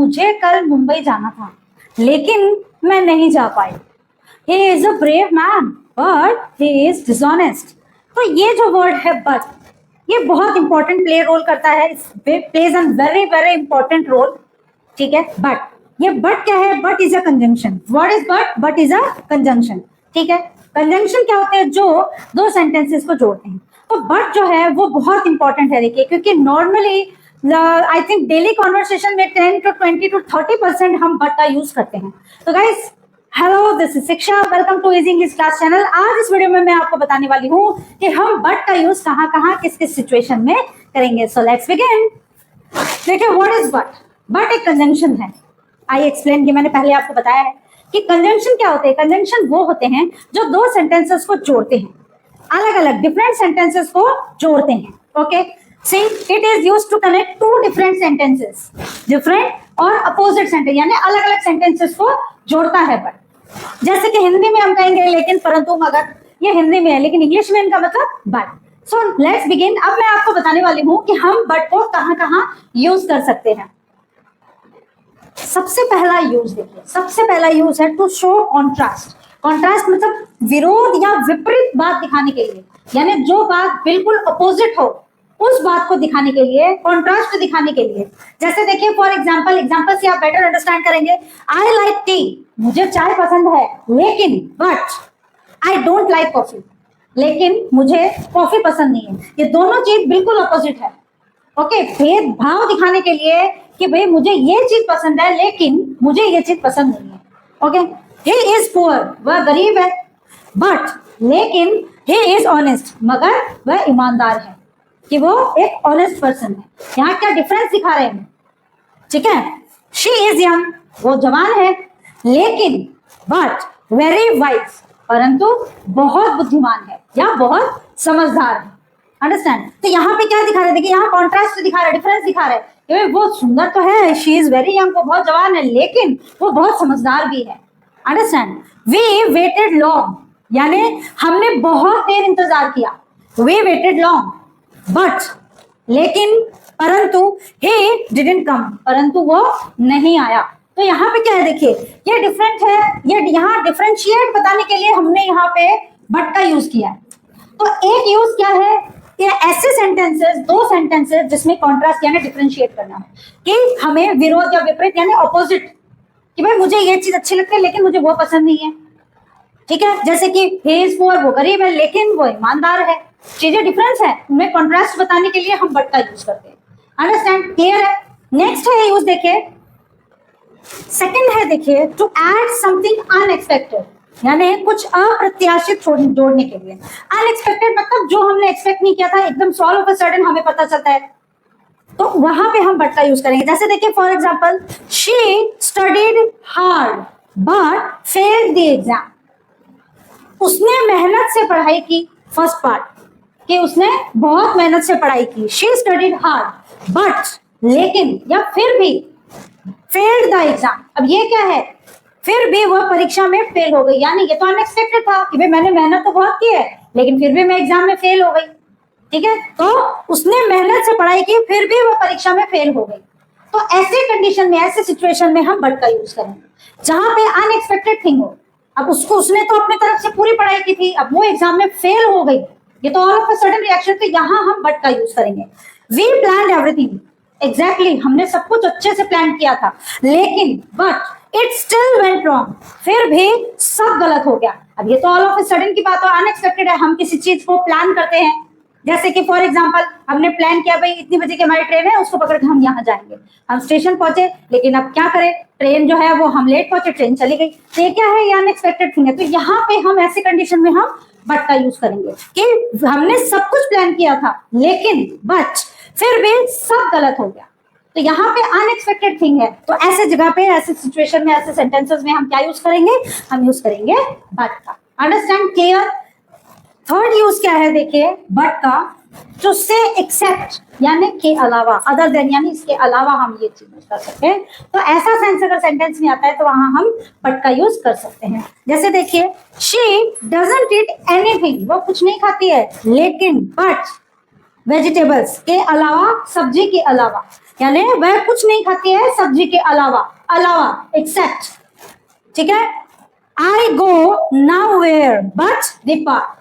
मुझे कल मुंबई जाना था लेकिन मैं नहीं जा पाई। He is a brave man, but he is dishonest. तो ये जो वर्ड है but, ये बहुत इंपॉर्टेंट प्ले रोल करता है, plays an very very important role. ठीक है, बट ये बट क्या है? But is a conjunction. What is but? But is a conjunction. ठीक है, कंजंक्शन क्या होते हैं? जो दो सेंटेंसेस को जोड़ते हैं। तो बट जो है वो बहुत इंपॉर्टेंट है, देखिए, क्योंकि normally I think daily conversation में 10 to 20 to 30% हम बट का यूज करते हैं। तो guys, hello, this is Shiksha, welcome to easy English class channel. आज इस वीडियो में मैं आपको बताने वाली हूँ कि हम बट का यूज कहाँ कहाँ किस किस सिचुएशन में करेंगे। So let's begin. देखिए, व्हाट इज बट? बट एक कंजंक्शन है। आई एक्सप्लेन की मैंने पहले आपको बताया है कि कंजंक्शन क्या होते हैं। कंजंक्शन वो होते हैं जो दो सेंटेंसेस को जोड़ते हैं, अलग अलग डिफरेंट सेंटेंसेस को जोड़ते हैं। Okay, see it is used to connect to different sentences, different और अपोजिट सेंटेंस, यानी अलग अलग सेंटेंसेस को जोड़ता है बट। जैसे कि हिंदी में हम कहेंगे लेकिन, परंतु, मगर, ये हिंदी में है, लेकिन इंग्लिश में इनका मतलब बट। So let's begin. अब मैं आपको बताने वाली हूं कि हम बट को कहां कहां यूज कर सकते हैं। सबसे पहला यूज देखिए, सबसे पहला यूज है टू शो कॉन्ट्रास्ट। कॉन्ट्रास्ट मतलब विरोध या विपरीत बात दिखाने के लिए, यानी जो बात बिल्कुल अपोजिट हो उस बात को दिखाने के लिए, कॉन्ट्रास्ट दिखाने के लिए। जैसे देखिए, फॉर एग्जाम्पल से आप बेटर अंडरस्टैंड करेंगे। आई लाइक टी, मुझे चाय पसंद है, लेकिन but I don't like coffee, लेकिन मुझे कॉफी पसंद नहीं है। ये दोनों चीज बिल्कुल अपोजिट है। ओके, भेदभाव दिखाने के लिए कि भाई मुझे ये चीज पसंद है लेकिन मुझे ये चीज पसंद नहीं है। ओके, ही इज पुअर, वह गरीब है, बट लेकिन ही इज ऑनेस्ट, मगर वह ईमानदार है, कि वो एक ऑनेस्ट पर्सन है। यहाँ क्या डिफरेंस दिखा रहे हैं? ठीक है, शी इज यंग, वो जवान है, लेकिन बट वेरी वाइज, परंतु बहुत बुद्धिमान है या बहुत समझदार है। अंडरस्टैंड? तो यहाँ पे क्या दिखा रहे हैं? देखिए, यहाँ कॉन्ट्रास्ट दिखा रहा है, डिफरेंस दिखा रहा है कि वो सुंदर तो है, शी इज वेरी यंग, वो बहुत जवान है, लेकिन वो बहुत समझदार भी है। अंडरस्टैंड? वी वेटेड लॉन्ग, यानी हमने बहुत देर इंतजार किया। वी वेटेड लॉन्ग, बट, लेकिन, परंतु, he didn't come, परंतु वो नहीं आया। तो यहाँ पे क्या है? देखिए, ये डिफरेंट है, ये यहाँ डिफरेंशिएट बताने के लिए हमने यहाँ पे बट का यूज किया है। तो एक यूज क्या है कि ऐसे सेंटेंसेस, दो सेंटेंसेस जिसमें कॉन्ट्रास्ट यानी डिफरेंशिएट करना है, कि हमें विरोध या विपरीत यानी ऑपोजिट, कि भाई मुझे ये चीज अच्छी लगती है लेकिन मुझे वो पसंद नहीं है। ठीक है, जैसे कि he is poor, वो गरीब है लेकिन वो ईमानदार है। चीजें डिफरेंस है, उनमें कॉन्ट्रास्ट बताने के लिए हम बट का यूज करते हैं। अंडरस्टैंड? क्लियर है? नेक्स्ट है यूज, देखिए, सेकंड है, देखिए, टू ऐड समथिंग अनएक्सपेक्टेड, यानी कुछ अप्रत्याशित जोड़ने के लिए। अनएक्सपेक्टेड मतलब जो हमने एक्सपेक्ट नहीं किया था, एकदम सॉल ऑफ अ सडन हमें पता चलता है, तो वहां पे हम बट का यूज करेंगे। जैसे देखिए, for example, she studied hard but failed the exam, उसने मेहनत से पढ़ाई की। फर्स्ट पार्ट कि उसने बहुत मेहनत से पढ़ाई की, शी स्टडीड हार्ड बट, लेकिन, या फिर भी, फेल्ड द एग्जाम। अब ये क्या है? फिर भी वह परीक्षा में फेल हो गई, यानी ये तो अनएक्सपेक्टेड था कि भाई मैंने मेहनत तो बहुत की है लेकिन फिर भी मैं एग्जाम में फेल हो गई। ठीक है, तो उसने मेहनत से पढ़ाई की, फिर भी वह परीक्षा में फेल हो गई। तो ऐसे कंडीशन में, ऐसे सिचुएशन में हम बट का यूज करेंगे जहां पे अनएक्सपेक्टेड थिंग हो। अब उसने तो अपनी तरफ से पूरी पढ़ाई की थी, अब वो एग्जाम में फेल हो गई, ये तो all of a sudden reaction, तो यहाँ हम बट का यूज करेंगे। वी प्लान्ड एवरीथिंग, एग्जैक्टली, हमने सब कुछ अच्छे से प्लान किया था, लेकिन but it still went wrong, फिर भी सब गलत हो गया। अब ये तो ऑल ऑफ अ सडन की बात है, अनएक्सपेक्टेड है। हम किसी चीज को प्लान करते हैं, जैसे कि फॉर एग्जाम्पल हमने प्लान किया भाई इतनी बजे की हमारी ट्रेन है, उसको पकड़ के हम यहाँ जाएंगे। हम स्टेशन पहुंचे, लेकिन अब क्या करें, ट्रेन जो है वो हम लेट पहुंचे, ट्रेन चली गई। तो ये क्या है? ये अनएक्सपेक्टेड थिंग है। तो यहाँ पे हम ऐसे कंडीशन में हम बट का यूज करेंगे कि हमने सब कुछ प्लान किया था लेकिन बट फिर भी सब गलत हो गया। तो यहाँ पे अनएक्सपेक्टेड थिंग है, तो ऐसे जगह पे, ऐसे सिचुएशन में, ऐसे सेंटेंसेस में हम क्या यूज करेंगे? हम यूज करेंगे बट का। अंडरस्टैंड? क्लियर? थर्ड यूज क्या है? देखिए, बट का, टू से एक्सेप्ट, यानी के अलावा, अदर देन, यानी इसके अलावा हम ये चीज यूज कर सकते हैं। तो ऐसा सेंस अगर सेंटेंस में आता है तो वहां हम बट का यूज कर सकते हैं। जैसे देखिए, शी डजंट ईट एनीथिंग, वो कुछ नहीं खाती है, लेकिन बट वेजिटेबल्स के अलावा, सब्जी के अलावा, यानी वह कुछ नहीं खाती है सब्जी के अलावा, एक्सेप्ट, ठीक है। आई गो नाउ वेयर बट दीपार्क,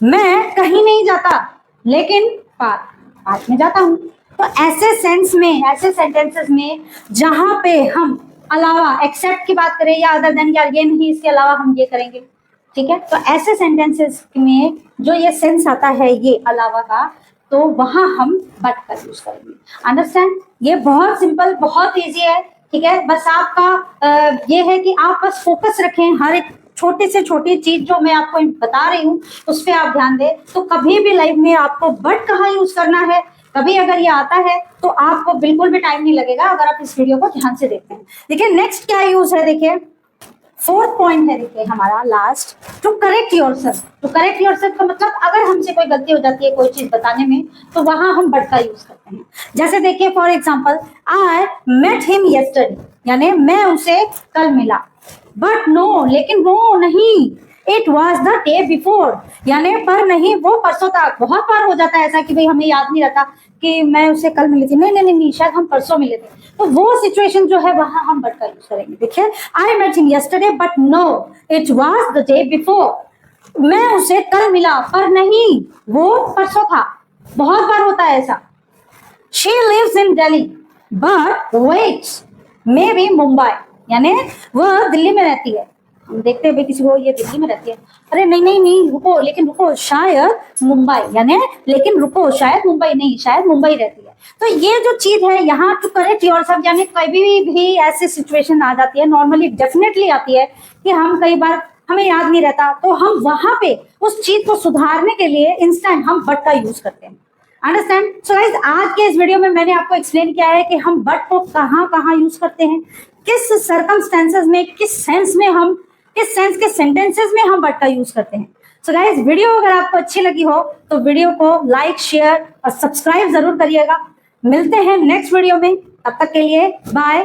मैं कहीं नहीं जाता लेकिन पार्क में जाता हूं। तो ऐसे सेंस में, ऐसे सेंटेंसेस में जहां पे हम अलावा, एक्सेप्ट की बात करें या अदर देन, या ये नहीं इसके अलावा हम ये करेंगे, ठीक है। तो ऐसे सेंटेंसेस में जो ये सेंस आता है ये अलावा का, तो वहां हम बट का यूज करेंगे। अंडरस्टैंड? ये बहुत सिंपल, बहुत इजी है, ठीक है। बस आपका ये है कि आप बस फोकस रखें, हर एक छोटी से छोटी चीज जो मैं आपको बता रही हूँ उस पर आप ध्यान दें। तो कभी भी लाइफ में आपको बट कहाँ यूज करना है, कभी अगर ये आता है तो आपको बिल्कुल भी टाइम नहीं लगेगा अगर आप इस वीडियो को ध्यान से देखते हैं। देखिए नेक्स्ट क्या यूज है, देखिए फोर्थ पॉइंट है, देखिए हमारा last, to correct yourself. To correct yourself का मतलब अगर हमसे कोई गलती हो जाती है कोई चीज बताने में, तो वहां हम बट का यूज करते हैं। जैसे देखिए for example, I met him yesterday, यानी मैं उसे कल मिला, बट नो, लेकिन वो नहीं, it was the day before, यानी पर नहीं वो परसों तक। बहुत बार हो जाता है ऐसा कि भाई हमें याद नहीं रहता कि मैं उसे कल मिली थी, नहीं नहीं नहीं, शायद हम परसों मिले थे। तो वो सिचुएशन जो है वहां हम बट का यूज करेंगे। देखिए I met him yesterday but no it was the day before, मैं उसे कल मिला पर नहीं वो परसों था। बहुत बार होता है ऐसा। She lives in Delhi but waits may be Mumbai, यानी वह दिल्ली में रहती है, हम देखते हैं किसी को ये दिल्ली में रहती है, अरे नहीं नहीं नहीं रुको, लेकिन रुको शायद मुंबई, यानी लेकिन रुको शायद मुंबई नहीं, शायद मुंबई रहती है। तो ये जो चीज है यहाँ टू करेक्ट योरसेल्फ, यानी कभी भी ऐसी सिचुएशन आ जाती है, नॉर्मली डेफिनेटली आती है कि हम कई बार हमें याद नहीं रहता, तो हम वहां पे उस चीज को सुधारने के लिए इंस्टेंट हम बट का यूज करते हैं। अंडरस्टैंड? सो गाइस आज के इस वीडियो में मैंने आपको एक्सप्लेन किया है कि हम बट को कहाँ कहाँ यूज करते हैं, किस सर्कमस्टेंसेस में, किस सेंस में हम, किस सेंस के सेंटेंसेस में हम बट का यूज करते हैं। सो गाइस वीडियो अगर आपको अच्छी लगी हो तो वीडियो को लाइक, शेयर और सब्सक्राइब जरूर करिएगा। मिलते हैं नेक्स्ट वीडियो में, तब तक के लिए बाय।